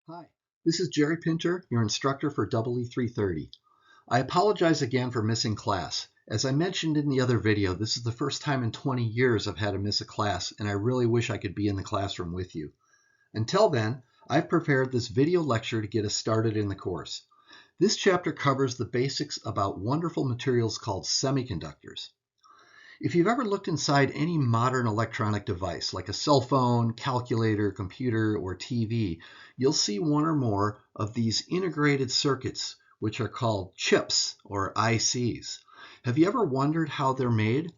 Hi, this is Jerry Pinter, your instructor for EE330. I apologize again for missing class. As I mentioned in the other video, this is the first time in 20 years I've had to miss a class, and I really wish I could be in the classroom with you. Until then, I've prepared this video lecture to get us started in the course. This chapter covers the basics about wonderful materials called semiconductors. If you've ever looked inside any modern electronic device, like a cell phone, calculator, computer, or TV, you'll see one or more of these integrated circuits, which are called chips or ICs. Have you ever wondered how they're made?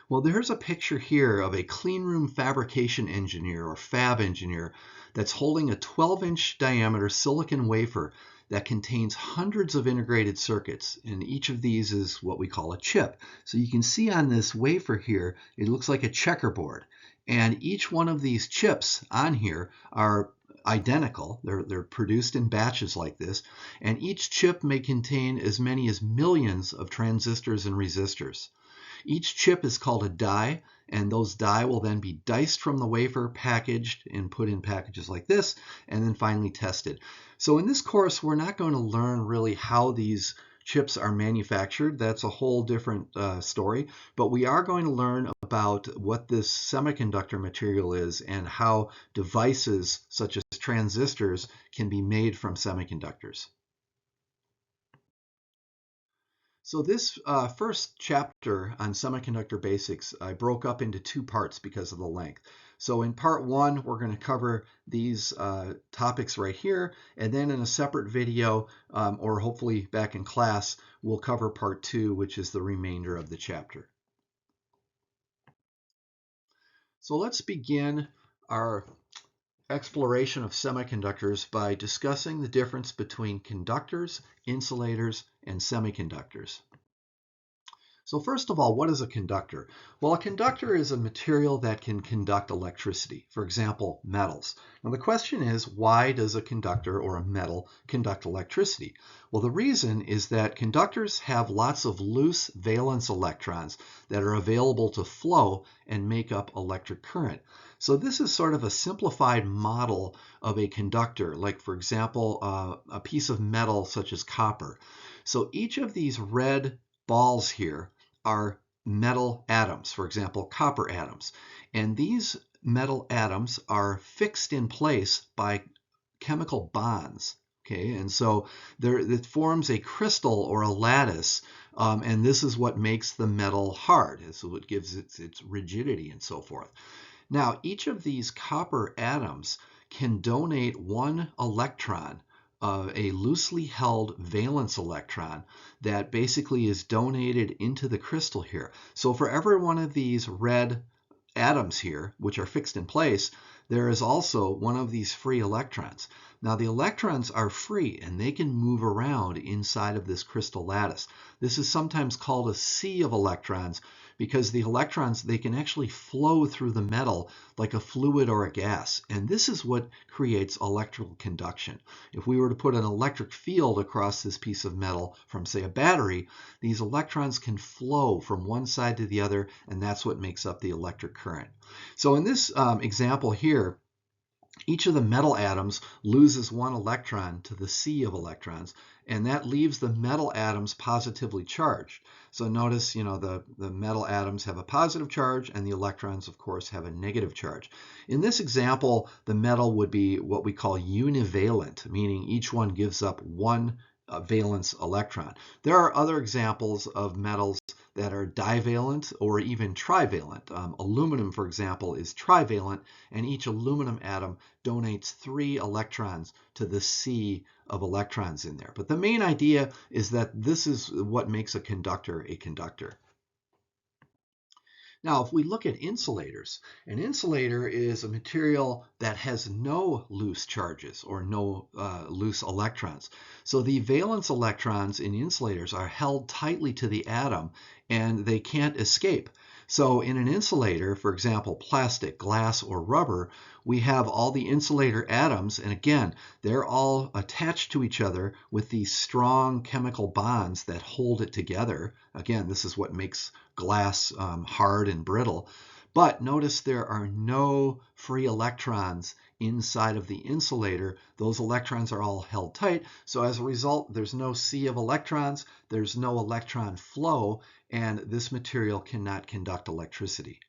Well, there's a picture here of a clean room fabrication engineer or fab engineer that's holding a 12-inch diameter silicon wafer that contains hundreds of integrated circuits, and each of these is what we call a chip. So you can see on this wafer here, it looks like a checkerboard, and each one of these chips on here are identical. They're produced in batches like this, and each chip may contain as many as millions of transistors and resistors. Each chip is called a die, and those die will then be diced from the wafer, packaged, and put in packages like this, and then finally tested. So in this course, we're not going to learn really how these chips are manufactured. That's a whole different story. But we are going to learn about what this semiconductor material is and how devices such as transistors can be made from semiconductors. So this first chapter on semiconductor basics, I broke up into two parts because of the length. So in part one, we're going to cover these topics right here, and then in a separate video, or hopefully back in class, we'll cover part two, which is the remainder of the chapter. So let's begin our exploration of semiconductors by discussing the difference between conductors, insulators, and semiconductors. So first of all, what is a conductor? Well, a conductor is a material that can conduct electricity, for example, metals. Now the question is, why does a conductor or a metal conduct electricity? Well, the reason is that conductors have lots of loose valence electrons that are available to flow and make up electric current. So this is sort of a simplified model of a conductor, like for example, a piece of metal such as copper. So each of these red balls here are metal atoms, for example, copper atoms. And these metal atoms are fixed in place by chemical bonds. Okay, and so it forms a crystal or a lattice, and this is what makes the metal hard. This is what gives it its rigidity and so forth. Now, each of these copper atoms can donate one electron, a loosely held valence electron that basically is donated into the crystal here. So for every one of these red atoms here, which are fixed in place, there is also one of these free electrons. Now the electrons are free and they can move around inside of this crystal lattice. This is sometimes called a sea of electrons because the electrons, they can actually flow through the metal like a fluid or a gas. And this is what creates electrical conduction. If we were to put an electric field across this piece of metal from, say, a battery, these electrons can flow from one side to the other, and that's what makes up the electric current. So in this example here, each of the metal atoms loses one electron to the sea of electrons, and that leaves the metal atoms positively charged. So notice, the metal atoms have a positive charge, and the electrons, of course, have a negative charge. In this example, the metal would be what we call univalent, meaning each one gives up one valence electron. There are other examples of metals that are divalent or even trivalent. Aluminum, for example, is trivalent, and each aluminum atom donates 3 electrons to the sea of electrons in there. But the main idea is that this is what makes a conductor a conductor. Now, if we look at insulators, an insulator is a material that has no loose charges or no loose electrons. So the valence electrons in insulators are held tightly to the atom and they can't escape. So in an insulator, for example, plastic, glass, or rubber, we have all the insulator atoms, and again, they're all attached to each other with these strong chemical bonds that hold it together. Again, this is what makes glass hard and brittle. But notice there are no free electrons inside of the insulator, those electrons are all held tight. So as a result, there's no sea of electrons, there's no electron flow, and this material cannot conduct electricity.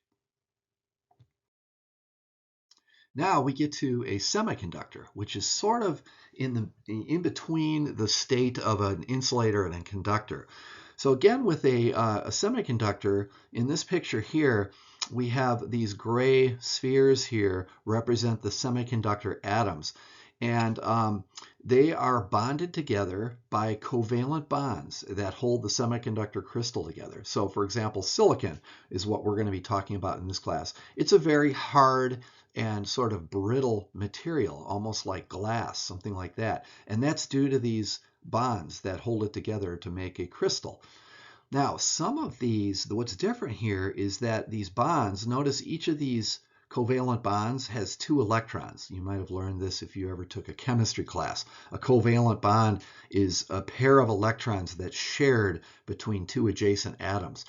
Now we get to a semiconductor, which is sort of in between the state of an insulator and a conductor. So again, with a semiconductor, in this picture here, we have these gray spheres here represent the semiconductor atoms. And they are bonded together by covalent bonds that hold the semiconductor crystal together. So for example, silicon is what we're going to be talking about in this class. It's a very hard and sort of brittle material, almost like glass, something like that. And that's due to these bonds that hold it together to make a crystal. Now, some of these, what's different here is that these bonds, notice each of these covalent bonds has 2 electrons. You might have learned this if you ever took a chemistry class. A covalent bond is a pair of electrons that's shared between 2 adjacent atoms.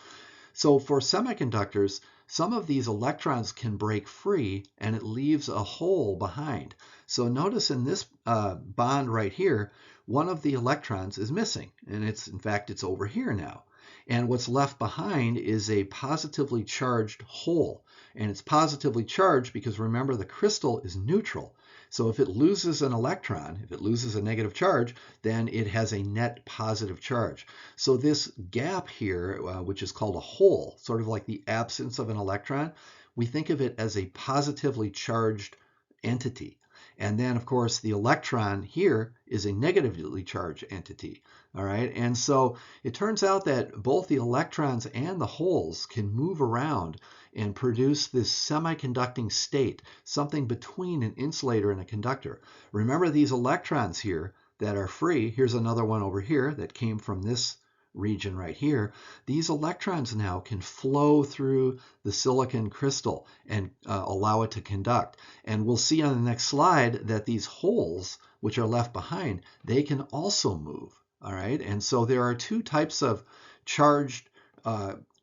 So for semiconductors, some of these electrons can break free and it leaves a hole behind. So notice in this bond right here, one of the electrons is missing, and in fact it's over here now. And what's left behind is a positively charged hole. And it's positively charged because remember the crystal is neutral. So if it loses an electron, if it loses a negative charge, then it has a net positive charge. So this gap here, which is called a hole, sort of like the absence of an electron, we think of it as a positively charged entity. And then, of course, the electron here is a negatively charged entity. All right, and so it turns out that both the electrons and the holes can move around and produce this semiconducting state, something between an insulator and a conductor. Remember these electrons here that are free. Here's another one over here that came from this region right here. These electrons now can flow through the silicon crystal and allow it to conduct. And we'll see on the next slide that these holes, which are left behind, they can also move. All right, and so there are 2 types of charged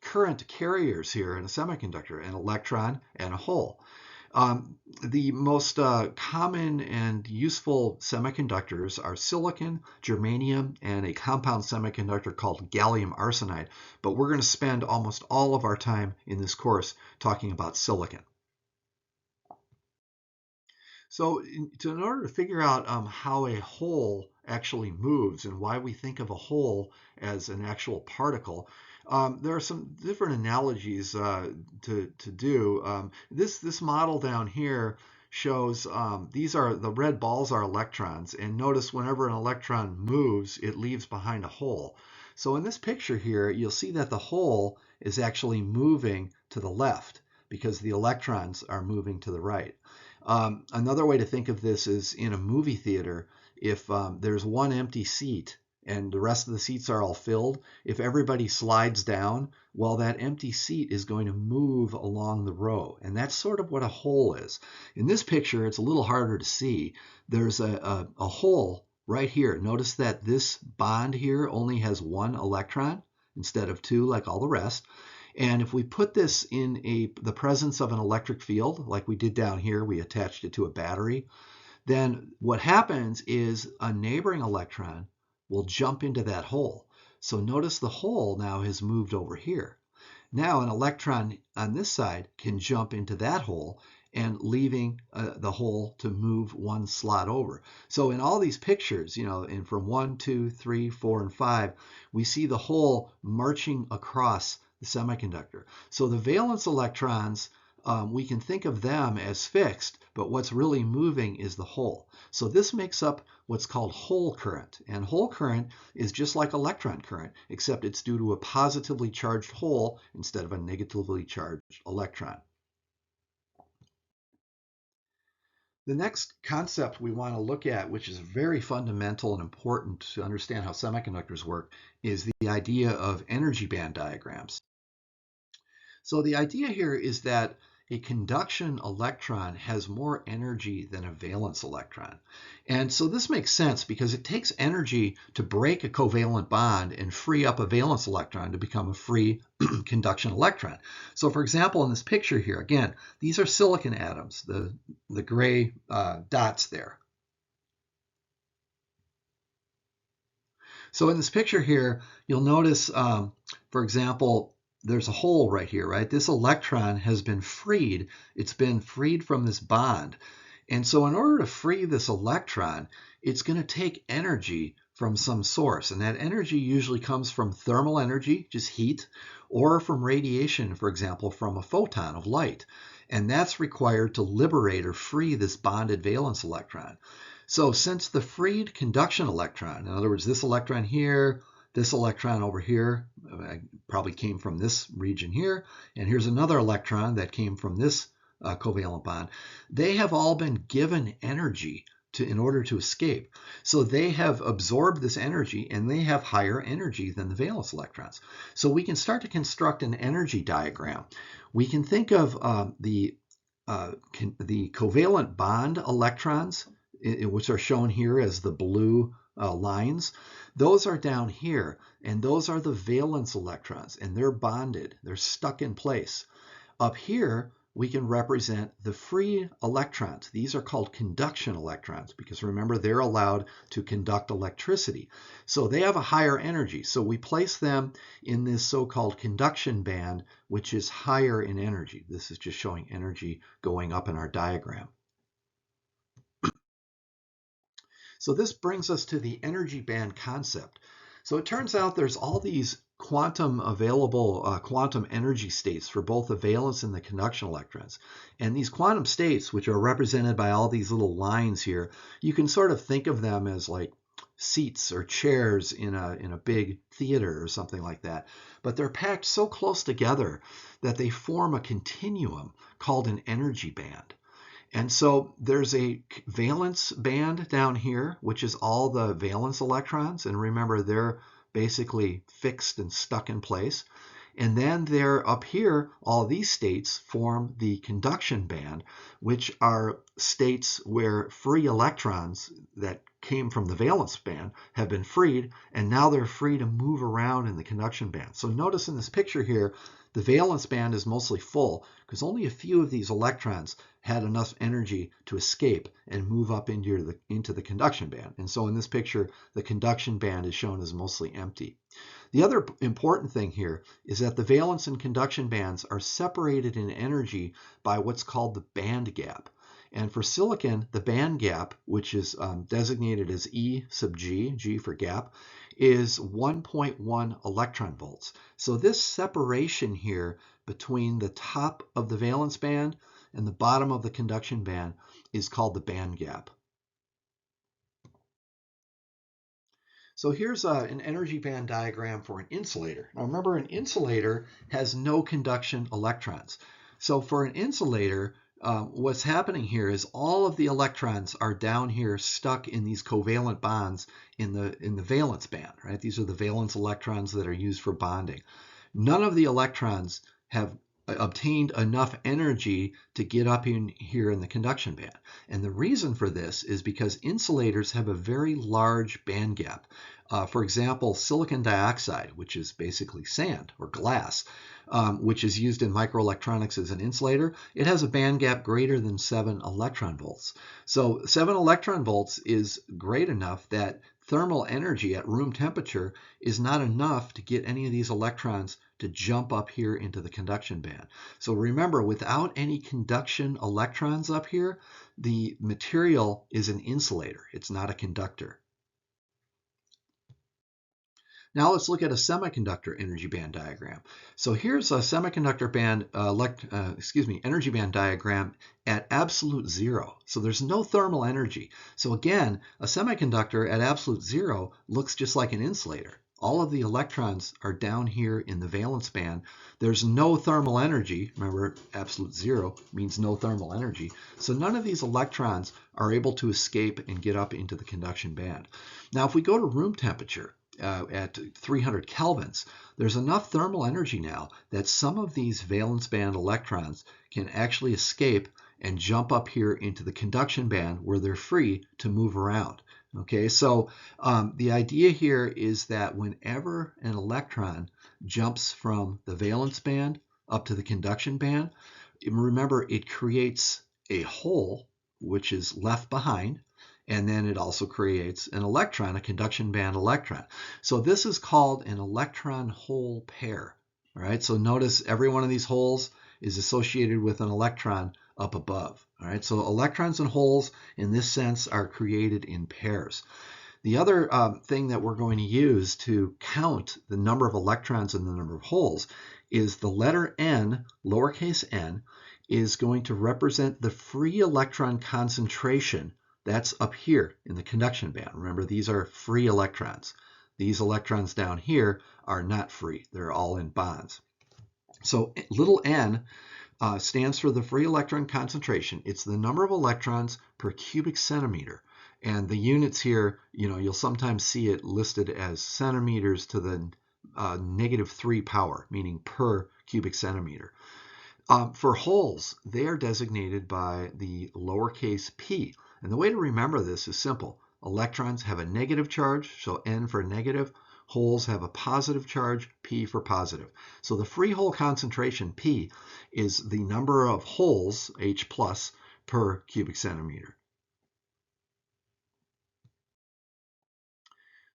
current carriers here in a semiconductor, an electron and a hole. The most common and useful semiconductors are silicon, germanium, and a compound semiconductor called gallium arsenide. But we're going to spend almost all of our time in this course talking about silicon. So in order to figure out how a hole actually moves and why we think of a hole as an actual particle, there are some different analogies to do. This model down here shows these are the red balls are electrons, and notice whenever an electron moves, it leaves behind a hole. So in this picture here, you'll see that the hole is actually moving to the left because the electrons are moving to the right. Another way to think of this is in a movie theater, if there's one empty seat and the rest of the seats are all filled, if everybody slides down, well, that empty seat is going to move along the row. And that's sort of what a hole is. In this picture, it's a little harder to see. There's a hole right here. Notice that this bond here only has 1 electron instead of 2 like all the rest. And if we put this in the presence of an electric field, like we did down here, we attached it to a battery, then what happens is a neighboring electron will jump into that hole. So notice the hole now has moved over here. Now an electron on this side can jump into that hole and leaving the hole to move 1 slot over. So in all these pictures, and from 1, 2, 3, 4, and 5, we see the hole marching across the semiconductor. So the valence electrons, we can think of them as fixed, but what's really moving is the hole. So this makes up what's called hole current. And hole current is just like electron current, except it's due to a positively charged hole instead of a negatively charged electron. The next concept we want to look at, which is very fundamental and important to understand how semiconductors work, is the idea of energy band diagrams. So the idea here is that a conduction electron has more energy than a valence electron. And so this makes sense because it takes energy to break a covalent bond and free up a valence electron to become a free conduction electron. So for example, in this picture here, again, these are silicon atoms, the gray dots there. So in this picture here, you'll notice, for example, there's a hole right here, right? This electron has been freed. It's been freed from this bond. And so in order to free this electron, it's going to take energy from some source. And that energy usually comes from thermal energy, just heat, or from radiation, for example, from a photon of light. And that's required to liberate or free this bonded valence electron. So since the freed conduction electron, in other words, this electron here, this electron over here, probably came from this region here, and here's another electron that came from this covalent bond, they have all been given energy in order to escape. So they have absorbed this energy, and they have higher energy than the valence electrons. So we can start to construct an energy diagram. We can think of the covalent bond electrons, which are shown here as the blue lines. Those are down here, and those are the valence electrons, and they're bonded. They're stuck in place. Up here, we can represent the free electrons. These are called conduction electrons because remember, they're allowed to conduct electricity. So they have a higher energy. So we place them in this so-called conduction band, which is higher in energy. This is just showing energy going up in our diagram. So this brings us to the energy band concept. So it turns out there's all these quantum energy states for both the valence and the conduction electrons. And these quantum states, which are represented by all these little lines here, you can sort of think of them as like seats or chairs in a big theater or something like that. But they're packed so close together that they form a continuum called an energy band. And so there's a valence band down here, which is all the valence electrons. And remember, they're basically fixed and stuck in place. And then there up here, all these states form the conduction band, which are states where free electrons that came from the valence band have been freed, and now they're free to move around in the conduction band. So notice in this picture here, the valence band is mostly full because only a few of these electrons had enough energy to escape and move up into the conduction band. And so in this picture, the conduction band is shown as mostly empty. The other important thing here is that the valence and conduction bands are separated in energy by what's called the band gap. And for silicon, the band gap, which is designated as E sub G, G for gap, is 1.1 electron volts. So this separation here between the top of the valence band and the bottom of the conduction band is called the band gap. So here's an energy band diagram for an insulator. Now remember, an insulator has no conduction electrons. So for an insulator, what's happening here is all of the electrons are down here stuck in these covalent bonds in the valence band, right? These are the valence electrons that are used for bonding. None of the electrons have obtained enough energy to get up in here in the conduction band. And the reason for this is because insulators have a very large band gap. For example, silicon dioxide, which is basically sand or glass, which is used in microelectronics as an insulator, it has a band gap greater than 7 electron volts. So 7 electron volts is great enough that thermal energy at room temperature is not enough to get any of these electrons to jump up here into the conduction band. So remember, without any conduction electrons up here, the material is an insulator. It's not a conductor. Now let's look at a semiconductor energy band diagram. So here's a semiconductor band, energy band diagram at absolute zero. So there's no thermal energy. So again, a semiconductor at absolute zero looks just like an insulator. All of the electrons are down here in the valence band. There's no thermal energy. Remember, absolute zero means no thermal energy. So none of these electrons are able to escape and get up into the conduction band. Now, if we go to room temperature, at 300 kelvins, there's enough thermal energy now that some of these valence band electrons can actually escape and jump up here into the conduction band where they're free to move around. Okay, so the idea here is that whenever an electron jumps from the valence band up to the conduction band, remember it creates a hole which is left behind, and then it also creates an electron, a conduction band electron. So this is called an electron-hole pair. All right, so notice every one of these holes is associated with an electron up above. All right, so electrons and holes in this sense are created in pairs. The other thing that we're going to use to count the number of electrons and the number of holes is the letter N, lowercase n, is going to represent the free electron concentration that's up here in the conduction band. Remember, these are free electrons. These electrons down here are not free. They're all in bonds. So little n stands for the free electron concentration. It's the number of electrons per cubic centimeter. And the units here, you'll sometimes see it listed as centimeters to the -3 power, meaning per cubic centimeter. For holes, they are designated by the lowercase p. And the way to remember this is simple. Electrons have a negative charge, so N for negative. Holes have a positive charge, P for positive. So the free hole concentration, P, is the number of holes, H plus, per cubic centimeter.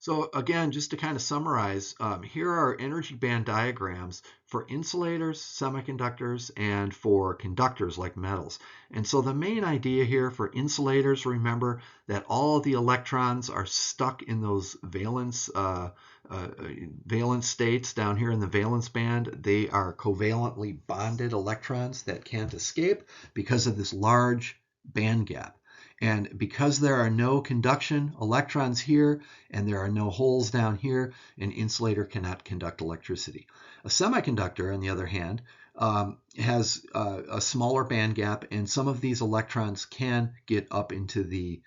So again, just to kind of summarize, here are energy band diagrams for insulators, semiconductors, and for conductors like metals. And so the main idea here for insulators, remember that all of the electrons are stuck in those valence states down here in the valence band. They are covalently bonded electrons that can't escape because of this large band gap. And because there are no conduction electrons here and there are no holes down here, an insulator cannot conduct electricity. A semiconductor, on the other hand, has a smaller band gap, and some of these electrons can get up into the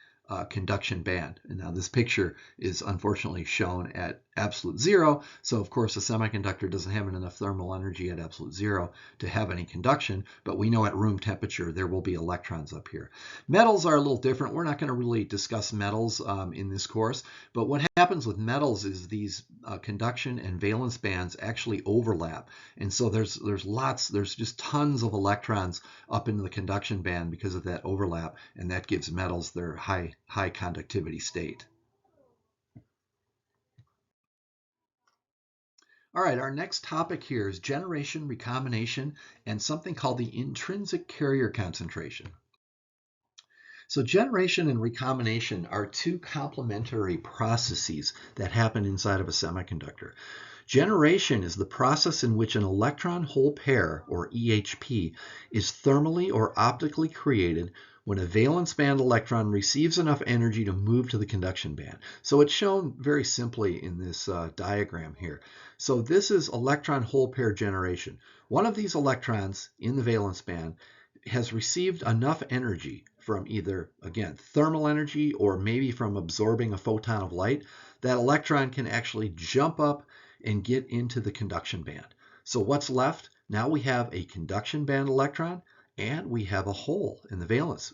conduction band. And now this picture is unfortunately shown at absolute zero, so of course a semiconductor doesn't have enough thermal energy at absolute zero to have any conduction, but we know at room temperature there will be electrons up here. Metals are a little different. We're not going to really discuss metals in this course, but what happens with metals is these conduction and valence bands actually overlap, and so there's just tons of electrons up into the conduction band because of that overlap, and that gives metals their high conductivity state. All right, our next topic here is generation, recombination, and something called the intrinsic carrier concentration. So generation and recombination are two complementary processes that happen inside of a semiconductor. Generation is the process in which an electron-hole pair, or EHP, is thermally or optically created when a valence band electron receives enough energy to move to the conduction band. So it's shown very simply in this diagram here. So this is electron-hole pair generation. One of these electrons in the valence band has received enough energy from either, again, thermal energy or maybe from absorbing a photon of light, that electron can actually jump up and get into the conduction band. So what's left? Now we have a conduction band electron and we have a hole in the valence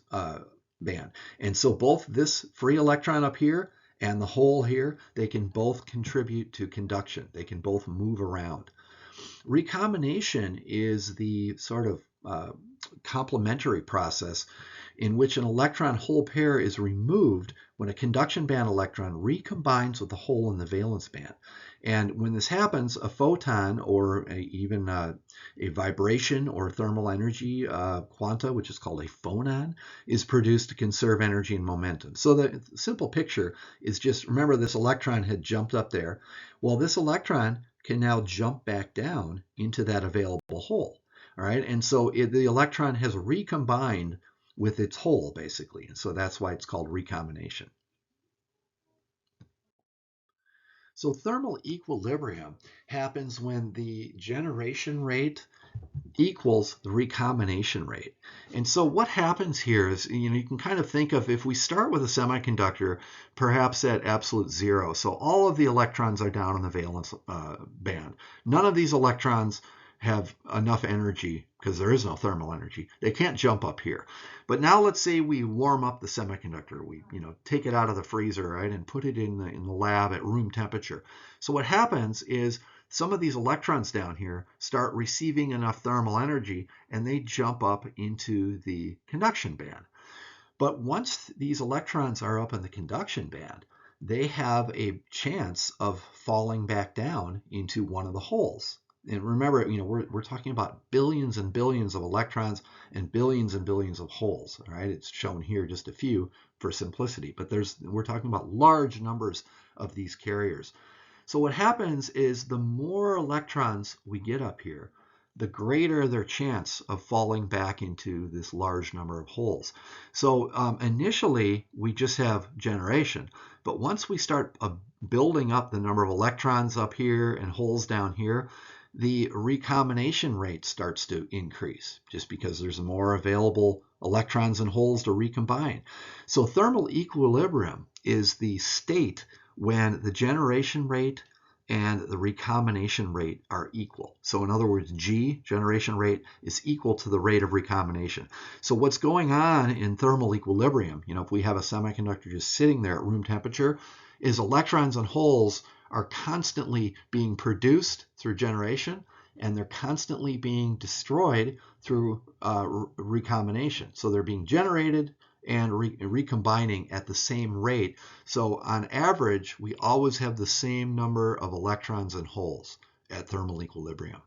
band. And so both this free electron up here and the hole here, they can both contribute to conduction. They can both move around. Recombination is the sort of complementary process in which an electron-hole pair is removed when a conduction band electron recombines with the hole in the valence band. And when this happens, a photon or even a vibration or thermal energy quanta, which is called a phonon, is produced to conserve energy and momentum. So the simple picture is just, remember this electron had jumped up there. Well, this electron can now jump back down into that available hole. All right, and so the electron has recombined with its hole, basically. And so that's why it's called recombination. So thermal equilibrium happens when the generation rate equals the recombination rate. And so what happens here is, you can kind of think of, if we start with a semiconductor, perhaps at absolute zero. So all of the electrons are down in the valence band. None of these electrons have enough energy because there is no thermal energy. They can't jump up here. But now let's say we warm up the semiconductor. We take it out of the freezer, right, and put it in the lab at room temperature. So what happens is some of these electrons down here start receiving enough thermal energy, and they jump up into the conduction band. But once these electrons are up in the conduction band, they have a chance of falling back down into one of the holes. And remember, we're talking about billions and billions of electrons and billions of holes. All right, it's shown here just a few for simplicity, but we're talking about large numbers of these carriers. So what happens is the more electrons we get up here, the greater their chance of falling back into this large number of holes. So initially, we just have generation. But once we start building up the number of electrons up here and holes down here, the recombination rate starts to increase just because there's more available electrons and holes to recombine. So thermal equilibrium is the state when the generation rate and the recombination rate are equal. So in other words, G, generation rate, is equal to the rate of recombination. So what's going on in thermal equilibrium, if we have a semiconductor just sitting there at room temperature, is electrons and holes are constantly being produced through generation, and they're constantly being destroyed through recombination. So they're being generated and recombining at the same rate. So on average, we always have the same number of electrons and holes at thermal equilibrium.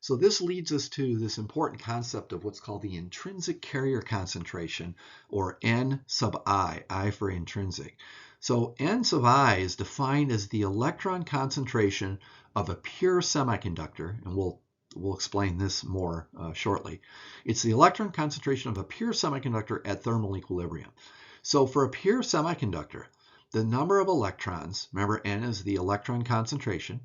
So this leads us to this important concept of what's called the intrinsic carrier concentration, or N sub I for intrinsic. So N sub I is defined as the electron concentration of a pure semiconductor, and we'll explain this more shortly. It's the electron concentration of a pure semiconductor at thermal equilibrium. So for a pure semiconductor, the number of electrons, remember N is the electron concentration,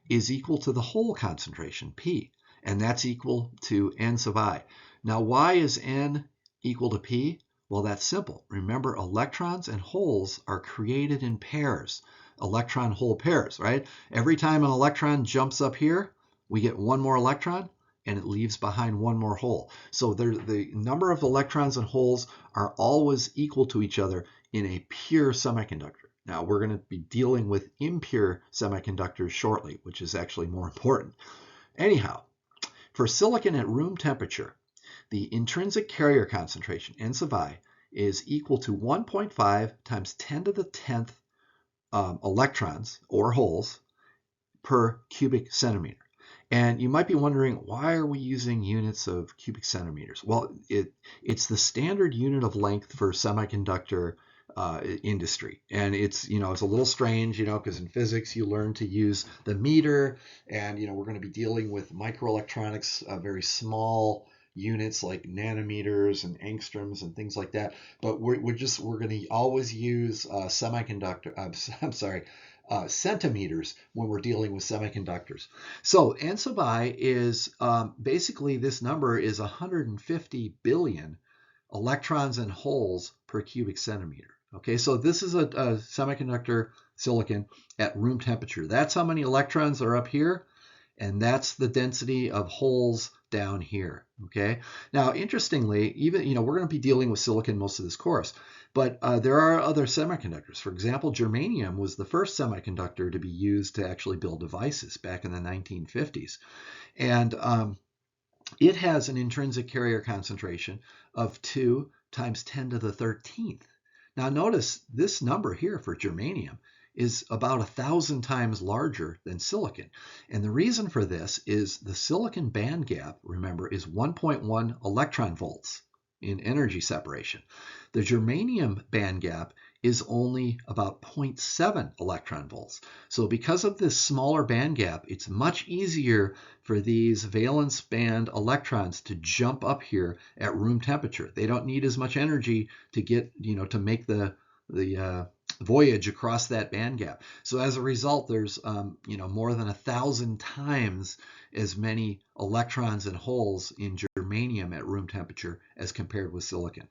is equal to the hole concentration, P, and that's equal to N sub I. Now, why is N equal to P? Well, that's simple. Remember, electrons and holes are created in pairs, electron-hole pairs, right? Every time an electron jumps up here, we get one more electron, and it leaves behind one more hole. So the number of electrons and holes are always equal to each other in a pure semiconductor. Now, we're going to be dealing with impure semiconductors shortly, which is actually more important. Anyhow, for silicon at room temperature, the intrinsic carrier concentration, N sub I, is equal to 1.5 times 10 to the 10th electrons, or holes, per cubic centimeter. And you might be wondering, why are we using units of cubic centimeters? Well, it's the standard unit of length for semiconductor industry. And it's a little strange, because in physics you learn to use the meter, and we're going to be dealing with microelectronics, very small units like nanometers and angstroms and things like that. But we're going to always use centimeters when we're dealing with semiconductors. So N sub I is basically, this number is 150 billion electrons and holes per cubic centimeter. Okay, so this is a semiconductor silicon at room temperature. That's how many electrons are up here, and that's the density of holes down here. Okay, now interestingly, even we're going to be dealing with silicon most of this course, but there are other semiconductors. For example, germanium was the first semiconductor to be used to actually build devices back in the 1950s, and it has an intrinsic carrier concentration of 2 times 10 to the 13th. Now notice this number here for germanium is about 1,000 times larger than silicon. And the reason for this is the silicon band gap, remember, is 1.1 electron volts in energy separation. The germanium band gap is only about 0.7 electron volts. So because of this smaller band gap, it's much easier for these valence band electrons to jump up here at room temperature. They don't need as much energy to get, to make the voyage across that band gap. So as a result, there's more than 1,000 times as many electrons and holes in germanium at room temperature as compared with silicon.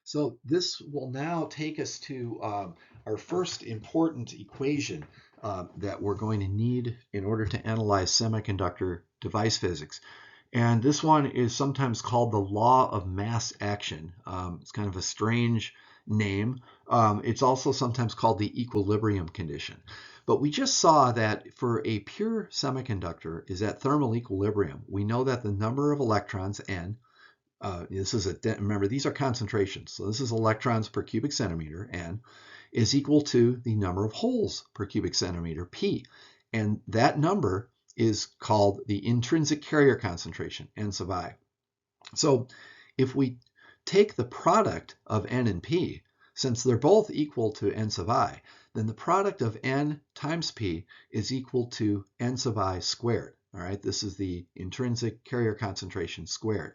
So this will now take us to our first important equation that we're going to need in order to analyze semiconductor device physics. And this one is sometimes called the law of mass action. It's kind of a strange name. It's also sometimes called the equilibrium condition. But we just saw that for a pure semiconductor is at thermal equilibrium. We know that the number of electrons, N, remember, these are concentrations. So this is electrons per cubic centimeter, N, is equal to the number of holes per cubic centimeter, P. And that number is called the intrinsic carrier concentration, N sub I. So if we take the product of N and P, since they're both equal to N sub I, then the product of N times P is equal to N sub I squared. All right, this is the intrinsic carrier concentration squared.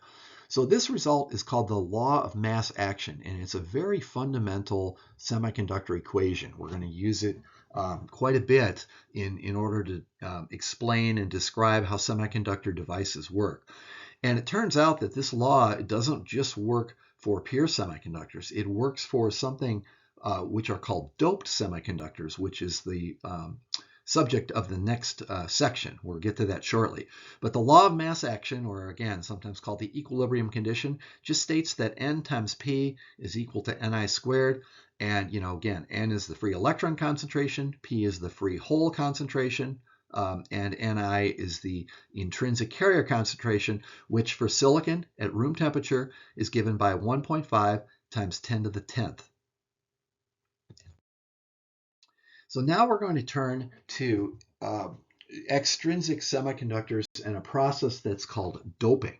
So this result is called the law of mass action, and it's a very fundamental semiconductor equation. We're going to use it quite a bit in order to explain and describe how semiconductor devices work. And it turns out that this law doesn't just work for pure semiconductors. It works for something which are called doped semiconductors, which is the subject of the next section. We'll get to that shortly. But the law of mass action, or again, sometimes called the equilibrium condition, just states that N times P is equal to Ni squared. And, again, N is the free electron concentration, P is the free hole concentration, and Ni is the intrinsic carrier concentration, which for silicon at room temperature is given by 1.5 times 10 to the 10th. So now we're going to turn to extrinsic semiconductors and a process that's called doping.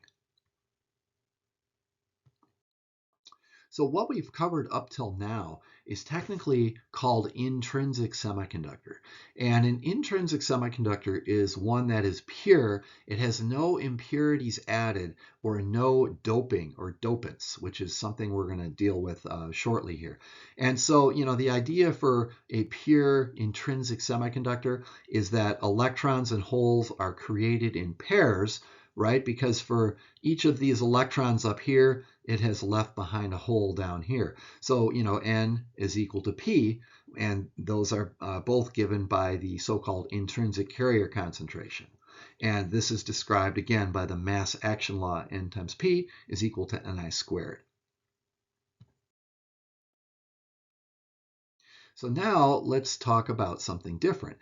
So what we've covered up till now is technically called intrinsic semiconductor. And an intrinsic semiconductor is one that is pure. It has no impurities added or no doping or dopants, which is something we're going to deal with shortly here. And so, the idea for a pure intrinsic semiconductor is that electrons and holes are created in pairs, right? Because for each of these electrons up here, it has left behind a hole down here. So, N is equal to P, and those are both given by the so-called intrinsic carrier concentration. And this is described again by the mass action law, N times P is equal to Ni squared. So now let's talk about something different.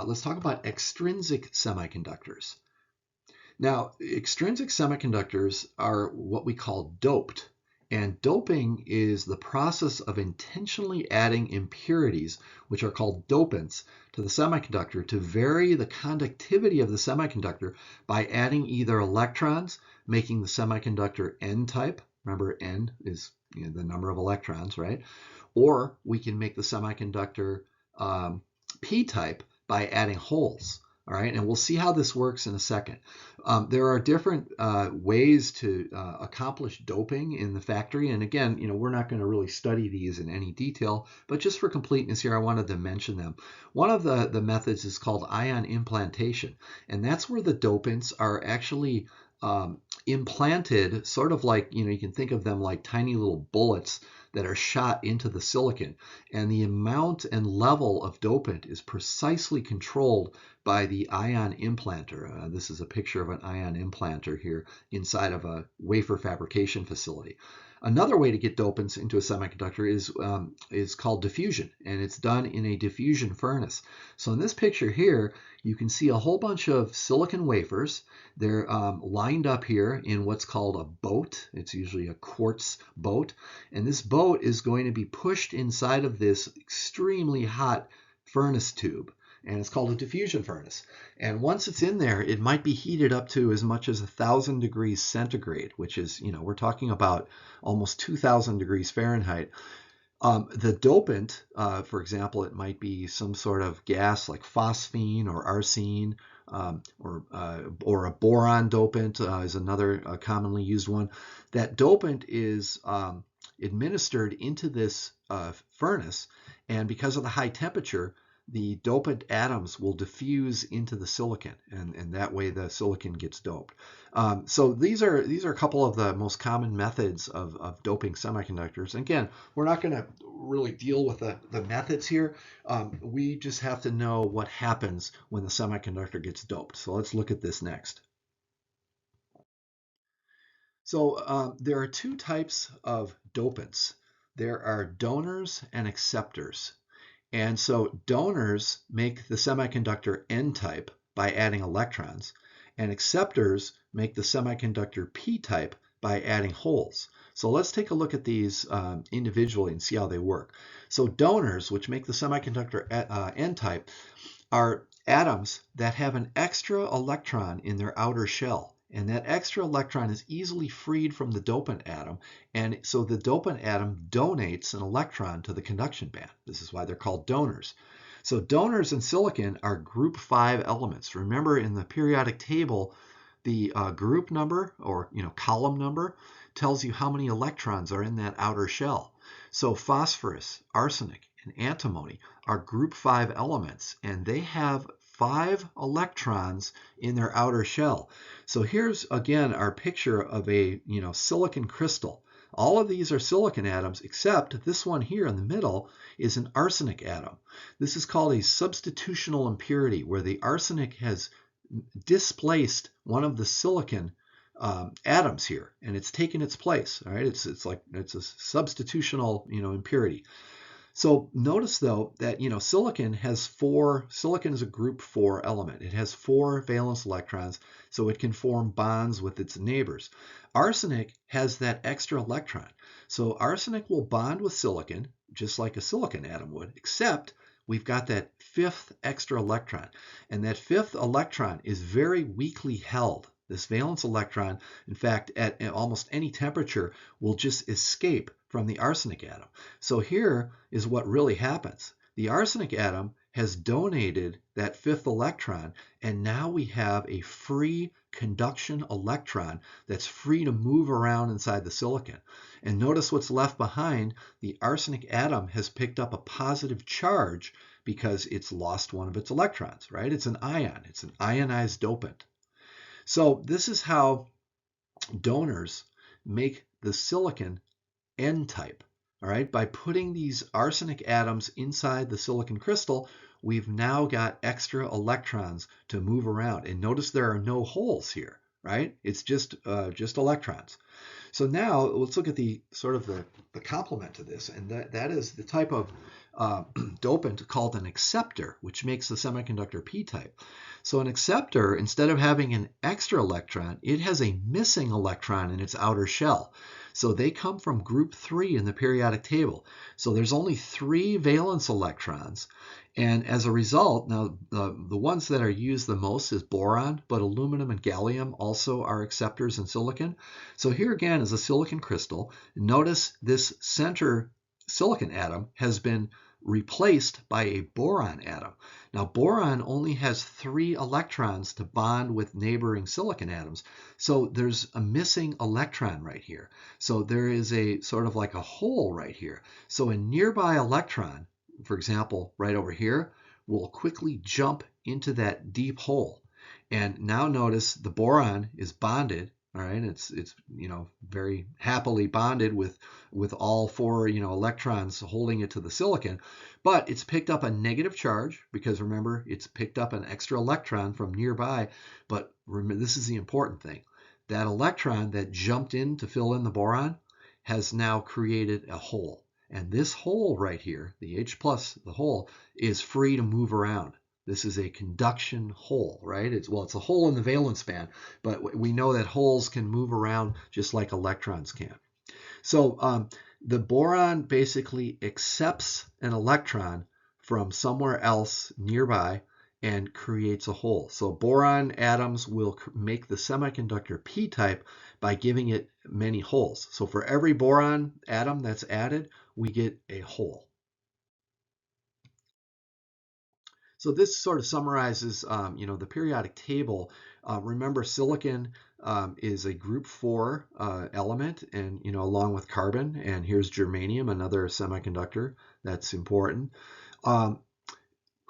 Let's talk about extrinsic semiconductors. Now, extrinsic semiconductors are what we call doped, and doping is the process of intentionally adding impurities, which are called dopants, to the semiconductor to vary the conductivity of the semiconductor by adding either electrons, making the semiconductor N-type. Remember, N is the number of electrons, right? Or we can make the semiconductor P-type by adding holes. All right, and we'll see how this works in a second. There are different ways to accomplish doping in the factory. And again, we're not going to really study these in any detail, but just for completeness here, I wanted to mention them. One of the methods is called ion implantation, and that's where the dopants are actually implanted, sort of like, you can think of them like tiny little bullets that are shot into the silicon. And the amount and level of dopant is precisely controlled by the ion implanter. This is a picture of an ion implanter here inside of a wafer fabrication facility. Another way to get dopants into a semiconductor is called diffusion, and it's done in a diffusion furnace. So in this picture here, you can see a whole bunch of silicon wafers. They're lined up here in what's called a boat. It's usually a quartz boat, and this boat is going to be pushed inside of this extremely hot furnace tube, and it's called a diffusion furnace. And once it's in there, it might be heated up to as much as 1,000 degrees centigrade, which is, we're talking about almost 2,000 degrees Fahrenheit. The dopant, for example, it might be some sort of gas like phosphine or arsine, or a boron dopant is another commonly used one. That dopant is administered into this furnace, and because of the high temperature, the dopant atoms will diffuse into the silicon, and that way the silicon gets doped. So these are a couple of the most common methods of doping semiconductors. And again, we're not going to really deal with the methods here. We just have to know what happens when the semiconductor gets doped. So let's look at this next. So there are two types of dopants. There are donors and acceptors. And so donors make the semiconductor N-type by adding electrons, and acceptors make the semiconductor P-type by adding holes. So let's take a look at these individually and see how they work. So donors, which make the semiconductor N-type, are atoms that have an extra electron in their outer shell. And that extra electron is easily freed from the dopant atom, and so the dopant atom donates an electron to the conduction band. This is why they're called donors. So donors in silicon are group 5 elements. Remember, in the periodic table, the group number, or column number, tells you how many electrons are in that outer shell. So phosphorus, arsenic, and antimony are group 5 elements, and they have 5 electrons in their outer shell. So here's again our picture of a silicon crystal. All of these are silicon atoms, except this one here in the middle is an arsenic atom. This is called a substitutional impurity, where the arsenic has displaced one of the silicon atoms here, and it's taken its place. All right, it's a substitutional impurity. So notice though that silicon is a group 4 element. It has 4 valence electrons, so it can form bonds with its neighbors. Arsenic has that extra electron. So arsenic will bond with silicon just like a silicon atom would, except we've got that 5th extra electron. And that 5th electron is very weakly held. This valence electron, in fact, at almost any temperature, will just escape from the arsenic atom. So here is what really happens. The arsenic atom has donated that 5th electron, and now we have a free conduction electron that's free to move around inside the silicon. And notice what's left behind. The arsenic atom has picked up a positive charge because it's lost one of its electrons, right? It's an ion. It's an ionized dopant. So this is how donors make the silicon N-type. All right, by putting these arsenic atoms inside the silicon crystal, we've now got extra electrons to move around. And notice there are no holes here, right? It's just electrons. So now let's look at the complement to this, and that is the type of dopant called an acceptor, which makes the semiconductor P-type. So an acceptor, instead of having an extra electron, it has a missing electron in its outer shell. So they come from group 3 in the periodic table. So there's only 3 valence electrons. And as a result, now the ones that are used the most is boron, but aluminum and gallium also are acceptors in silicon. So here again is a silicon crystal. Notice this center silicon atom has been replaced by a boron atom. Now boron only has 3 electrons to bond with neighboring silicon atoms, so there's a missing electron right here. So there is a sort of like a hole right here. So a nearby electron, for example, right over here, will quickly jump into that deep hole. And now notice the boron is bonded. All right, it's very happily bonded with all 4 electrons holding it to the silicon, but it's picked up a negative charge because remember it's picked up an extra electron from nearby. But remember, this is the important thing: that electron that jumped in to fill in the boron has now created a hole, and this hole right here, the H plus, the hole, is free to move around. This is a conduction hole, right? It's a hole in the valence band, but we know that holes can move around just like electrons can. So the boron basically accepts an electron from somewhere else nearby and creates a hole. So boron atoms will make the semiconductor P-type by giving it many holes. So for every boron atom that's added, we get a hole. So this sort of summarizes, the periodic table. Remember, silicon is a group 4 element, and along with carbon. And here's germanium, another semiconductor that's important.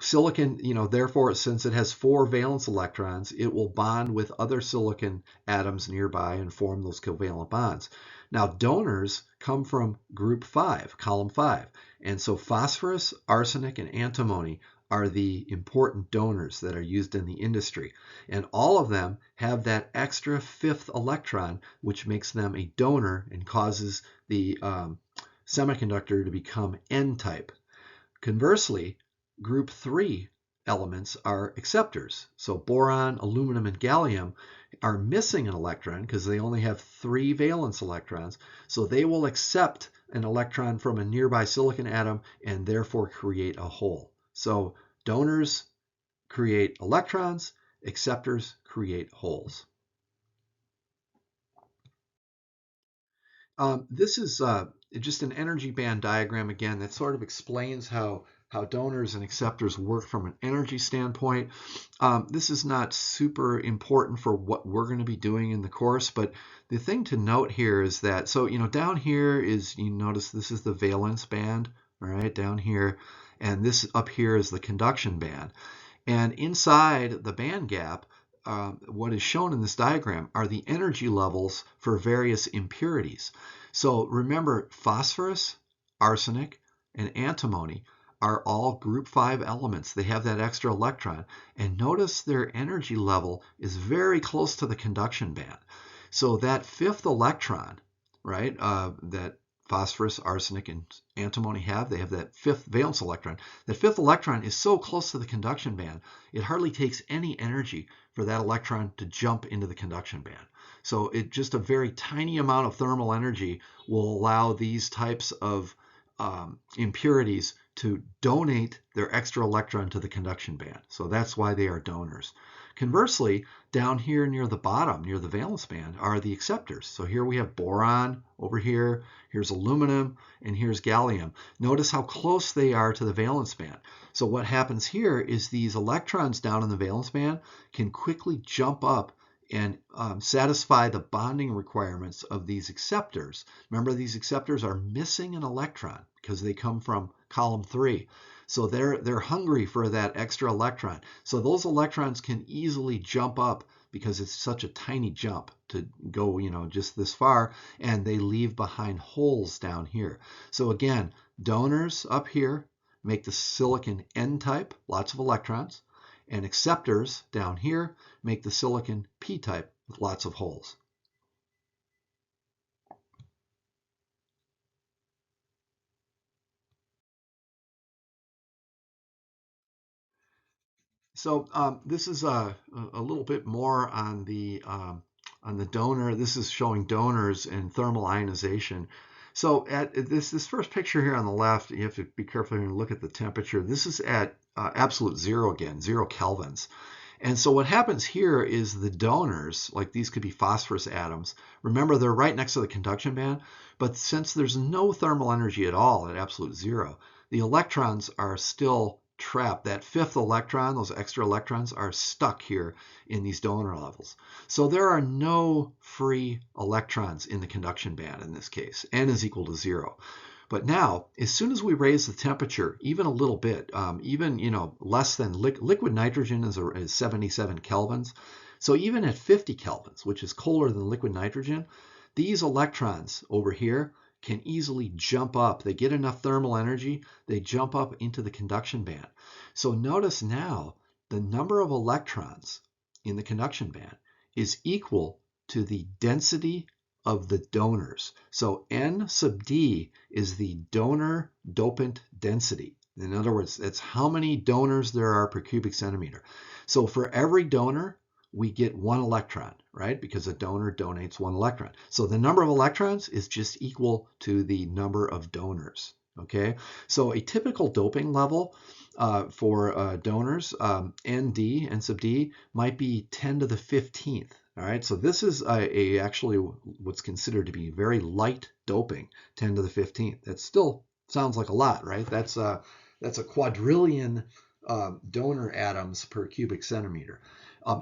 Silicon, therefore, since it has 4 valence electrons, it will bond with other silicon atoms nearby and form those covalent bonds. Now, donors come from group 5, column 5. And so phosphorus, arsenic, and antimony are the important donors that are used in the industry. And all of them have that extra 5th electron, which makes them a donor and causes the semiconductor to become N-type. Conversely, group 3 elements are acceptors. So boron, aluminum, and gallium are missing an electron because they only have 3 valence electrons. So they will accept an electron from a nearby silicon atom and therefore create a hole. So donors create electrons, acceptors create holes. This is just an energy band diagram again that sort of explains how donors and acceptors work from an energy standpoint. This is not super important for what we're going to be doing in the course, but the thing to note here is that, so, down here is, you notice this is the valence band, all right, down here, and this up here is the conduction band. And inside the band gap, what is shown in this diagram are the energy levels for various impurities. So remember, phosphorus, arsenic, and antimony are all group 5 elements. They have that extra electron. And notice their energy level is very close to the conduction band. So that 5th electron, right, that phosphorus, arsenic, and antimony have, they have that 5th valence electron. That 5th electron is so close to the conduction band, it hardly takes any energy for that electron to jump into the conduction band. So just a very tiny amount of thermal energy will allow these types of impurities to donate their extra electron to the conduction band. So that's why they are donors. Conversely, down here near the bottom, near the valence band, are the acceptors. So here we have boron over here, here's aluminum, and here's gallium. Notice how close they are to the valence band. So what happens here is these electrons down in the valence band can quickly jump up and satisfy the bonding requirements of these acceptors. Remember, these acceptors are missing an electron because they come from column 3. So they're hungry for that extra electron. So those electrons can easily jump up because it's such a tiny jump to go, just this far, and they leave behind holes down here. So again, donors up here make the silicon N-type, lots of electrons, and acceptors down here make the silicon P-type with lots of holes. So this is a little bit more on the donor. This is showing donors and thermal ionization. So at this first picture here on the left, you have to be careful when you look at the temperature. This is at absolute 0 again, 0 kelvins. And so what happens here is the donors, like these could be phosphorus atoms, remember they're right next to the conduction band, but since there's no thermal energy at all at absolute 0, the electrons are still trapped. That 5th electron, those extra electrons, are stuck here in these donor levels. So there are no free electrons in the conduction band in this case. N is equal to 0. But now, as soon as we raise the temperature, even a little bit, even less than liquid nitrogen is 77 kelvins. So even at 50 kelvins, which is colder than liquid nitrogen, these electrons over here can easily jump up. They get enough thermal energy, they jump up into the conduction band. So notice now the number of electrons in the conduction band is equal to the density of the donors. So N sub D is the donor dopant density. In other words, it's how many donors there are per cubic centimeter. So for every donor, we get 1 electron, right? Because a donor donates 1 electron. So the number of electrons is just equal to the number of donors, okay? So a typical doping level for donors, ND, N sub D, might be 10 to the 15th. All right, so this is actually what's considered to be very light doping, 10 to the 15th. That still sounds like a lot, right? That's a quadrillion donor atoms per cubic centimeter.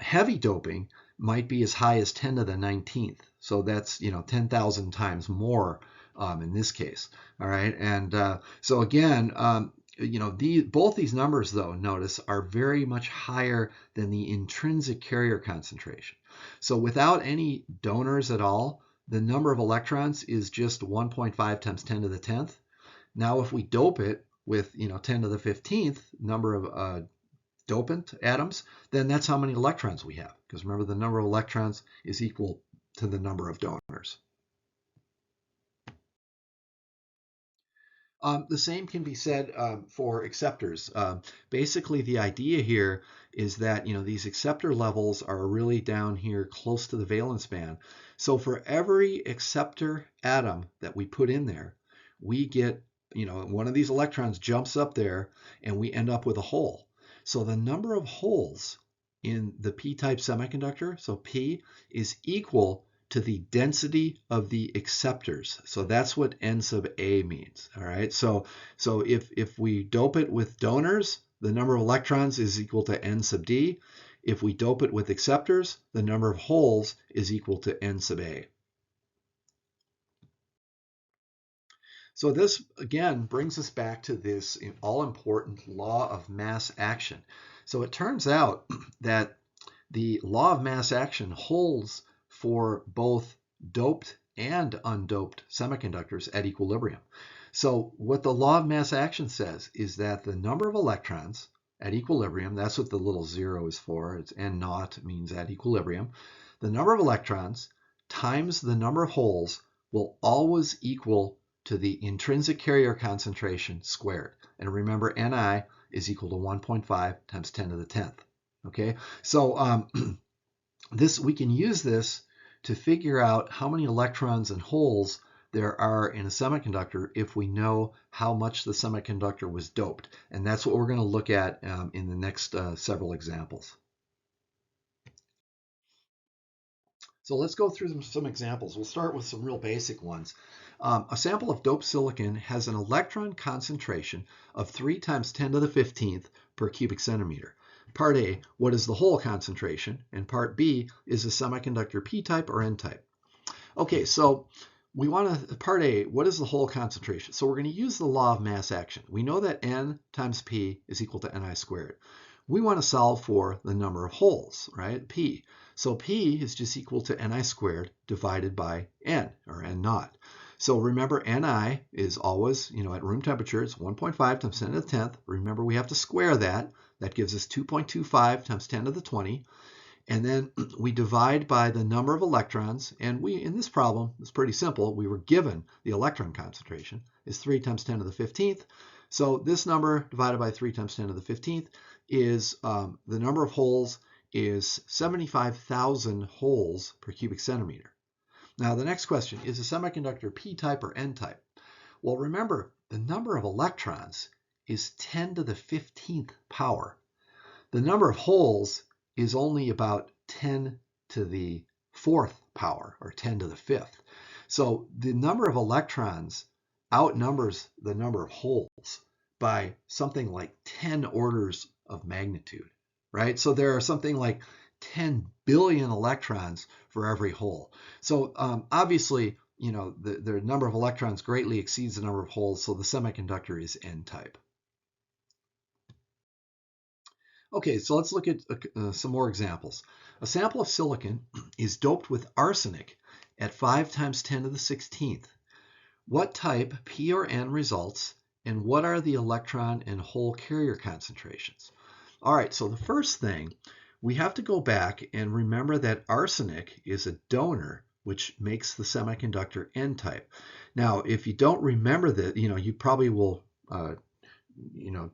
Heavy doping might be as high as 10 to the 19th. So that's 10,000 times more in this case. All right, and so again, both these numbers, though, notice, are very much higher than the intrinsic carrier concentration. So without any donors at all, the number of electrons is just 1.5 times 10 to the 10th. Now, if we dope it with 10 to the 15th number of dopant atoms, then that's how many electrons we have. Because remember, the number of electrons is equal to the number of donors. The same can be said for acceptors. Basically, the idea here is that these acceptor levels are really down here close to the valence band. So for every acceptor atom that we put in there, we get one of these electrons jumps up there, and we end up with a hole. So the number of holes in the p-type semiconductor, so P, is equal to the density of the acceptors. So that's what N sub A means. All right. So if we dope it with donors, the number of electrons is equal to N sub D. If we dope it with acceptors, the number of holes is equal to N sub A. So this, again, brings us back to this all-important law of mass action. So it turns out that the law of mass action holds for both doped and undoped semiconductors at equilibrium. So what the law of mass action says is that the number of electrons at equilibrium, that's what the little 0 is for, it's N naught, means at equilibrium, the number of electrons times the number of holes will always equal to the intrinsic carrier concentration squared. And remember, Ni is equal to 1.5 times 10 to the 10th. Okay, so we can use this to figure out how many electrons and holes there are in a semiconductor if we know how much the semiconductor was doped. And that's what we're going to look at in the next several examples. So let's go through some examples. We'll start with some real basic ones. A sample of doped silicon has an electron concentration of 3 times 10 to the 15th per cubic centimeter. Part A, what is the hole concentration? And part B, is the semiconductor p-type or n-type? Okay, so we want to, part A, what is the hole concentration? So we're going to use the law of mass action. We know that N times P is equal to Ni squared. We want to solve for the number of holes, right? P. So P is just equal to Ni squared divided by N, or N naught. So remember, Ni is always, at room temperature, it's 1.5 times 10 to the 10th. Remember, we have to square that. That gives us 2.25 times 10 to the 20. And then we divide by the number of electrons. And in this problem, it's pretty simple. We were given the electron concentration is 3 times 10 to the 15th. So this number divided by 3 times 10 to the 15th is the number of holes is 75,000 holes per cubic centimeter. Now, the next question, is a semiconductor p-type or n-type? Well, remember, the number of electrons is 10 to the 15th power. The number of holes is only about 10 to the 4th power, or 10 to the 5th. So the number of electrons outnumbers the number of holes by something like 10 orders of magnitude, right? So there are something like 10 billion electrons for every hole. So obviously, the number of electrons greatly exceeds the number of holes, so the semiconductor is n-type. Okay, so let's look at some more examples. A sample of silicon is doped with arsenic at 5 times 10 to the 16th. What type, P or N, results, and what are the electron and hole carrier concentrations? All right, so the first thing, we have to go back and remember that arsenic is a donor, which makes the semiconductor n-type. Now, if you don't remember that, you probably will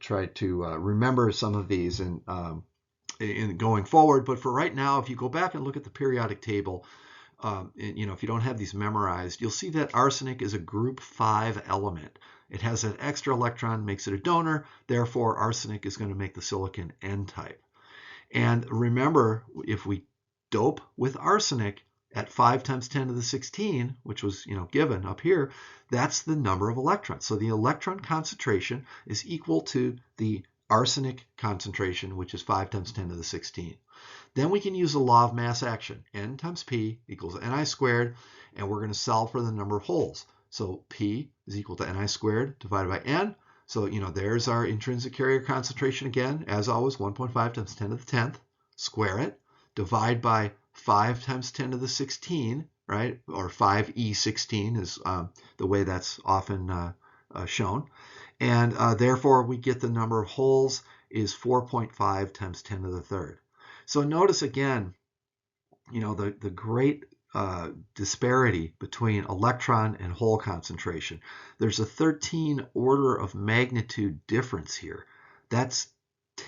try to remember some of these in going forward. But for right now, if you go back and look at the periodic table, if you don't have these memorized, you'll see that arsenic is a group 5 element. It has an extra electron, makes it a donor. Therefore, arsenic is going to make the silicon n-type. And remember, if we dope with arsenic at 5 times 10 to the 16, which was given up here, that's the number of electrons. So the electron concentration is equal to the arsenic concentration, which is 5 times 10 to the 16. Then we can use the law of mass action. N times P equals Ni squared, and we're going to solve for the number of holes. So P is equal to Ni squared divided by N. So, there's our intrinsic carrier concentration again. As always, 1.5 times 10 to the 10th. Square it. Divide by 5 times 10 to the 16, right? Or 5e16 is the way that's often shown. And therefore, we get the number of holes is 4.5 times 10 to the third. So notice again, the great disparity between electron and hole concentration. There's a 13 order of magnitude difference here. That's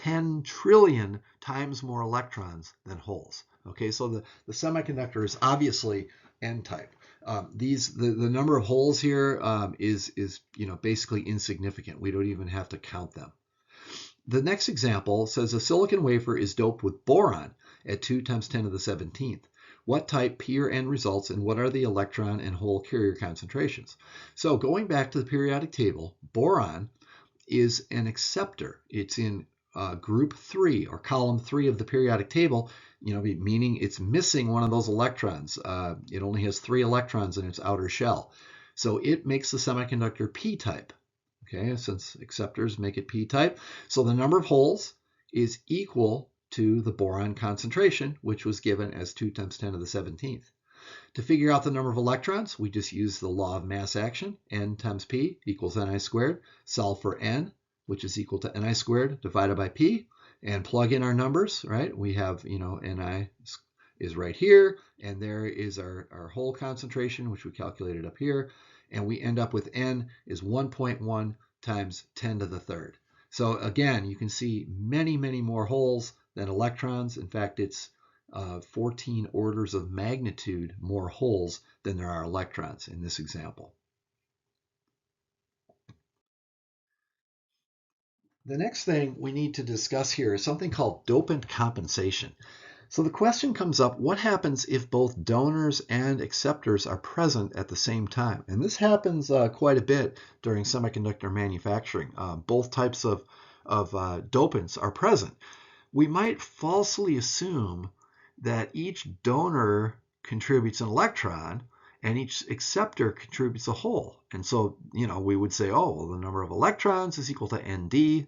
10 trillion times more electrons than holes. Okay, so the semiconductor is obviously n-type. The number of holes here is basically insignificant. We don't even have to count them. The next example says a silicon wafer is doped with boron at 2 times 10 to the 17th. What type P or N results and what are the electron and hole carrier concentrations? So going back to the periodic table, boron is an acceptor. It's in group 3 or column 3 of the periodic table, meaning it's missing one of those electrons. It only has 3 electrons in its outer shell. So it makes the semiconductor P-type. Okay, since acceptors make it P-type. So the number of holes is equal to the boron concentration, which was given as 2 times 10 to the 17th. To figure out the number of electrons, we just use the law of mass action. N times P equals Ni squared. Solve for N, which is equal to Ni squared divided by P, and plug in our numbers, right? We have, Ni is right here, and there is our hole concentration, which we calculated up here, and we end up with N is 1.1 times 10 to the third. So again, you can see many, many more holes than electrons. In fact, it's 14 orders of magnitude more holes than there are electrons in this example. The next thing we need to discuss here is something called dopant compensation. So the question comes up, what happens if both donors and acceptors are present at the same time? And this happens quite a bit during semiconductor manufacturing. Both types of dopants are present. We might falsely assume that each donor contributes an electron and each acceptor contributes a hole. And so, we would say, oh, well, the number of electrons is equal to ND,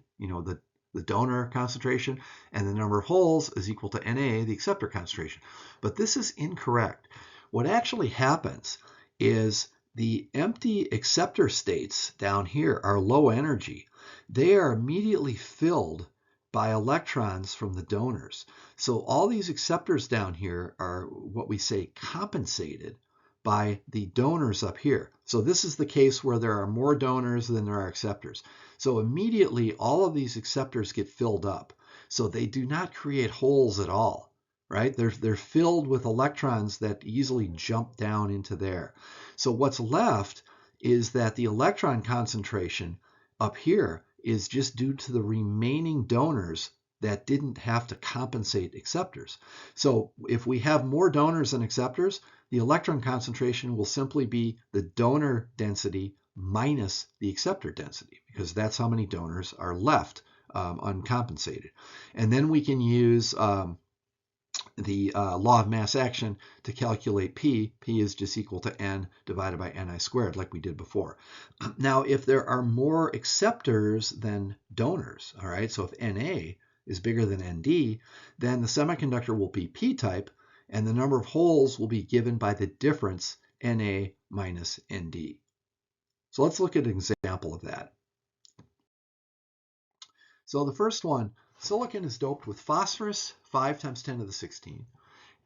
the donor concentration, and the number of holes is equal to Na, the acceptor concentration. But this is incorrect. What actually happens is the empty acceptor states down here are low energy. They are immediately filled by electrons from the donors. So all these acceptors down here are what we say compensated by the donors up here. So this is the case where there are more donors than there are acceptors. So immediately all of these acceptors get filled up. So they do not create holes at all, right? They're filled with electrons that easily jump down into there. So what's left is that the electron concentration up here is just due to the remaining donors that didn't have to compensate acceptors. So if we have more donors than acceptors, the electron concentration will simply be the donor density minus the acceptor density, because that's how many donors are left uncompensated. And then we can use the law of mass action to calculate P. P is just equal to N divided by Ni squared, like we did before. Now, if there are more acceptors than donors, all right, so if Na is bigger than Nd, then the semiconductor will be P-type, and the number of holes will be given by the difference Na minus Nd. So let's look at an example of that. So the first one, silicon is doped with phosphorus 5 times 10 to the 16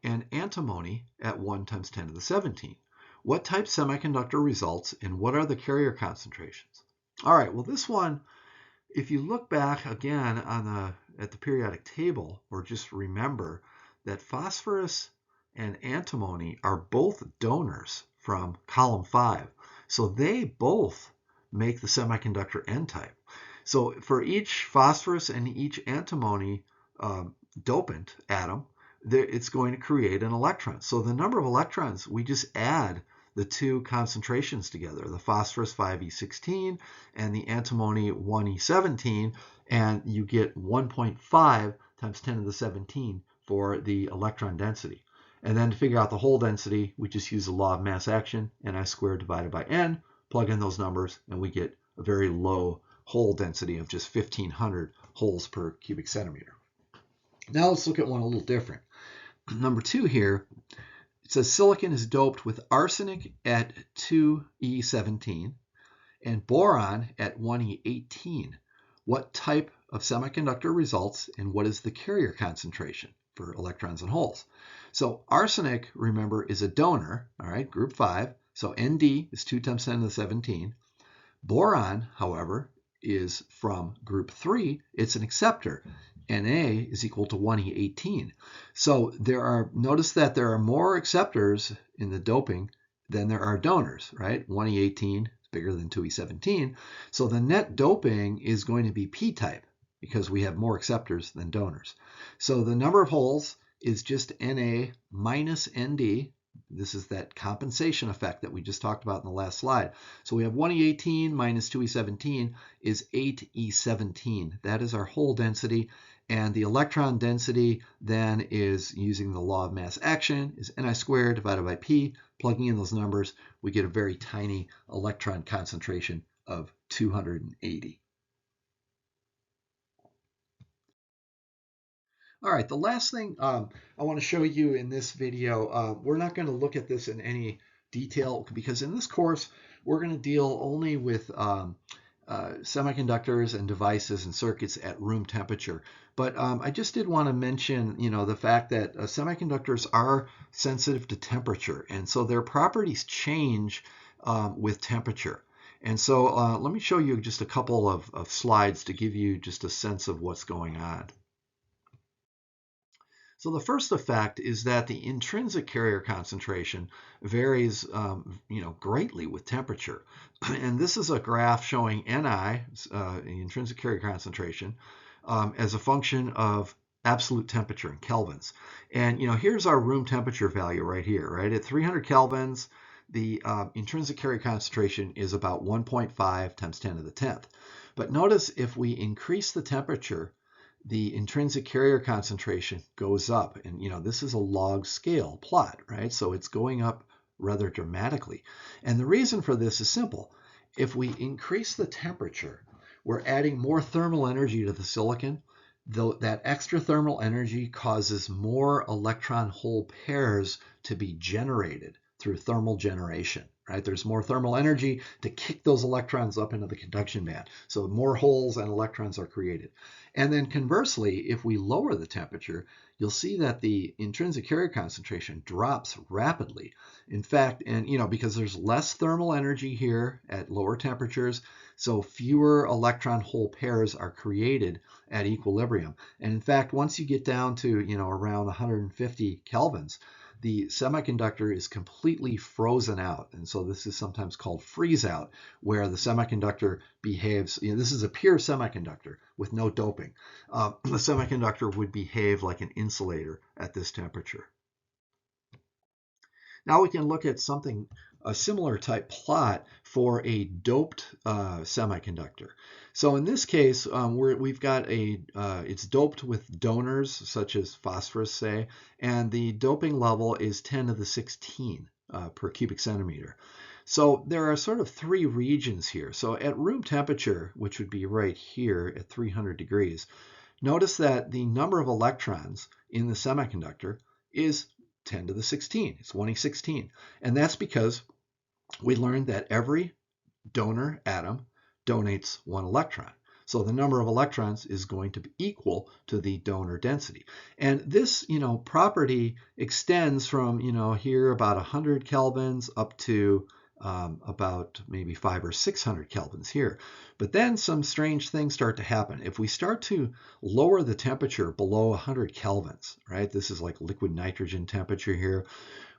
and antimony at 1 times 10 to the 17. What type semiconductor results and what are the carrier concentrations? All right, well this one, if you look back again at the periodic table, or just remember that phosphorus and antimony are both donors from column 5. So they both make the semiconductor N-type. So for each phosphorus and each antimony dopant atom, it's going to create an electron. So the number of electrons, we just add the two concentrations together, the phosphorus 5e16 and the antimony 1e17, and you get 1.5 times 10 to the 17 for the electron density. And then to figure out the hole density, we just use the law of mass action, Ni squared divided by N, plug in those numbers, and we get a very low hole density of just 1,500 holes per cubic centimeter. Now let's look at one a little different. Number 2 here, it says silicon is doped with arsenic at 2E17 and boron at 1E18. What type of semiconductor results, and what is the carrier concentration for electrons and holes? So arsenic, remember, is a donor, all right, group 5. So Nd is 2 times 10 to the 17. Boron, however, is from group 3. It's an acceptor. Na is equal to 1E18. So notice that there are more acceptors in the doping than there are donors, right? 1E18 is bigger than 2E17. So the net doping is going to be p-type because we have more acceptors than donors. So the number of holes is just Na minus Nd. This is that compensation effect that we just talked about in the last slide. So we have 1E18 minus 2E17 is 8E17. That is our hole density. And the electron density then is, using the law of mass action, is Ni squared divided by P. Plugging in those numbers, we get a very tiny electron concentration of 280. All right, the last thing I want to show you in this video, we're not going to look at this in any detail because in this course, we're going to deal only with semiconductors and devices and circuits at room temperature. But I just did want to mention, the fact that semiconductors are sensitive to temperature, and so their properties change with temperature. And so let me show you just a couple of slides to give you just a sense of what's going on. So the first effect is that the intrinsic carrier concentration varies greatly with temperature. And this is a graph showing Ni, the intrinsic carrier concentration, as a function of absolute temperature in kelvins. And here's our room temperature value right here, right? At 300 kelvins, the intrinsic carrier concentration is about 1.5 times 10 to the 10th. But notice if we increase the temperature, the intrinsic carrier concentration goes up. And this is a log scale plot, right? So it's going up rather dramatically. And the reason for this is simple. If we increase the temperature, we're adding more thermal energy to the silicon. Though that extra thermal energy causes more electron hole pairs to be generated through thermal generation, right? There's more thermal energy to kick those electrons up into the conduction band. So more holes and electrons are created. And then conversely, if we lower the temperature, you'll see that the intrinsic carrier concentration drops rapidly. In fact, and because there's less thermal energy here at lower temperatures, so fewer electron hole pairs are created at equilibrium. And in fact, once you get down to around 150 kelvins, the semiconductor is completely frozen out. And so this is sometimes called freeze out, where the semiconductor behaves, this is a pure semiconductor with no doping. The semiconductor would behave like an insulator at this temperature. Now we can look at a similar type plot for a doped semiconductor. So in this case, we've got it's doped with donors such as phosphorus, say, and the doping level is 10 to the 16 per cubic centimeter. So there are sort of 3 regions here. So at room temperature, which would be right here at 300 degrees, notice that the number of electrons in the semiconductor is 10 to the 16. It's 1e16. And that's because we learned that every donor atom donates 1 electron. So the number of electrons is going to be equal to the donor density. And this, property extends from, here about 100 kelvins up to about maybe 500 or 600 kelvins here. But then some strange things start to happen. If we start to lower the temperature below 100 kelvins, right? This is like liquid nitrogen temperature here.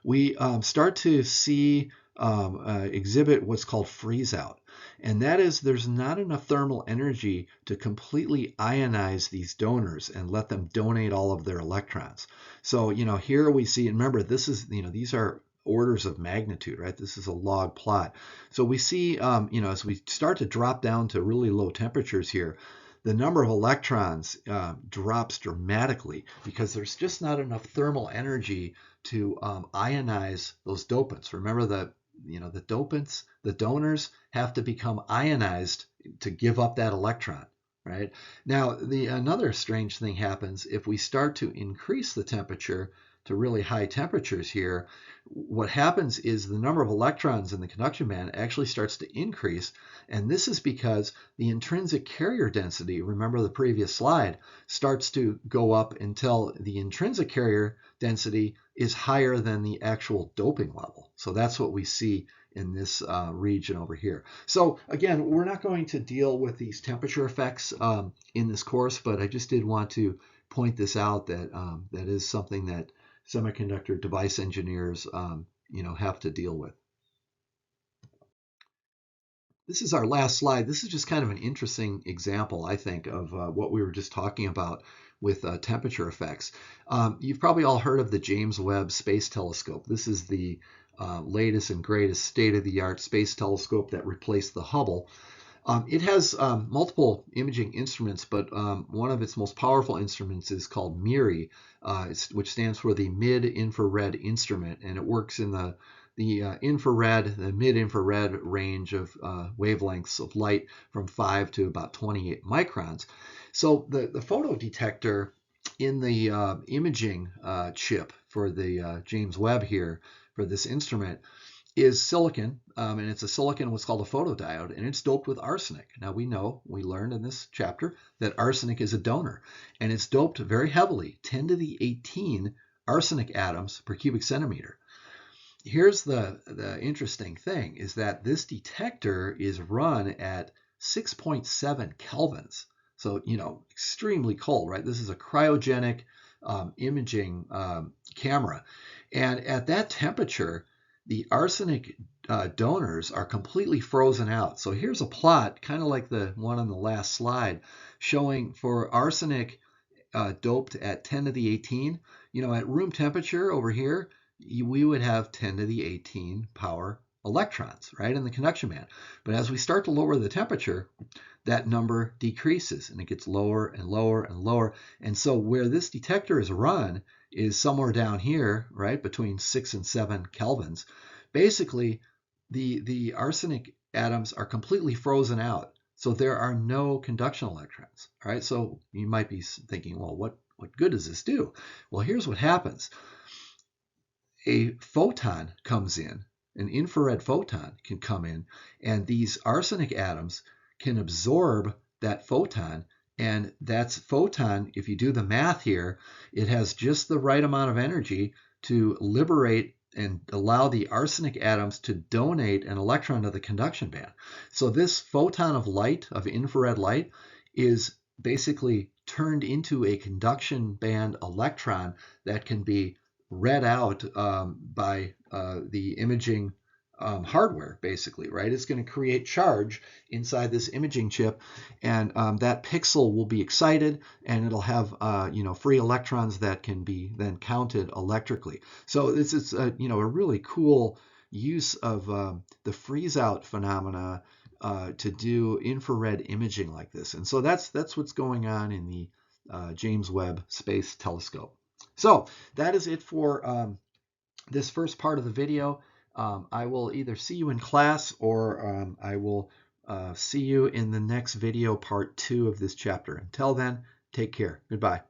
We start to see exhibit what's called freeze out. And that is there's not enough thermal energy to completely ionize these donors and let them donate all of their electrons. So, here we see, and remember, this is, these are orders of magnitude, right? This is a log plot. So we see, as we start to drop down to really low temperatures here, the number of electrons drops dramatically because there's just not enough thermal energy to ionize those dopants. Remember that the dopants, the donors have to become ionized to give up that electron, right? Now, another strange thing happens if we start to increase the temperature to really high temperatures here. What happens is the number of electrons in the conduction band actually starts to increase, and this is because the intrinsic carrier density, remember the previous slide, starts to go up until the intrinsic carrier density is higher than the actual doping level. So that's what we see in this region over here. So again, we're not going to deal with these temperature effects in this course, but I just did want to point this out that that is something that semiconductor device engineers have to deal with. This is our last slide. This is just kind of an interesting example, I think, of what we were just talking about with temperature effects. You've probably all heard of the James Webb Space Telescope. This is the latest and greatest state-of-the-art space telescope that replaced the Hubble. It has multiple imaging instruments, but one of its most powerful instruments is called MIRI, which stands for the Mid-Infrared Instrument, and it works in the infrared, the mid-infrared range of wavelengths of light from 5 to about 28 microns. So the photo detector in the imaging chip for the James Webb here for this instrument is silicon, and it's a silicon, what's called a photodiode, and it's doped with arsenic. Now we learned in this chapter that arsenic is a donor, and it's doped very heavily, 10 to the 18 arsenic atoms per cubic centimeter. Here's the interesting thing, is that this detector is run at 6.7 kelvins. So, extremely cold, right? This is a cryogenic imaging camera. And at that temperature, the arsenic donors are completely frozen out. So here's a plot, kind of like the one on the last slide, showing for arsenic doped at 10 to the 18, at room temperature over here, we would have 10 to the 18 power electrons, right, in the conduction band. But as we start to lower the temperature, that number decreases, and it gets lower and lower and lower. And so where this detector is run is somewhere down here, right, between 6 and 7 kelvins. Basically, the arsenic atoms are completely frozen out, so there are no conduction electrons. All right, so you might be thinking, well, what good does this do? Well, here's what happens. A photon comes in, an infrared photon can come in, and these arsenic atoms can absorb that photon, and that's photon, if you do the math here, it has just the right amount of energy to liberate and allow the arsenic atoms to donate an electron to the conduction band. So this photon of light, of infrared light, is basically turned into a conduction band electron that can be read out by the imaging hardware, basically, right? It's going to create charge inside this imaging chip, and that pixel will be excited, and it'll have free electrons that can be then counted electrically. So this is a really cool use of the freeze-out phenomena to do infrared imaging like this. And so that's what's going on in the James Webb Space Telescope. So that is it for this first part of the video. I will either see you in class, or I will see you in the next video, part 2 of this chapter. Until then, take care. Goodbye.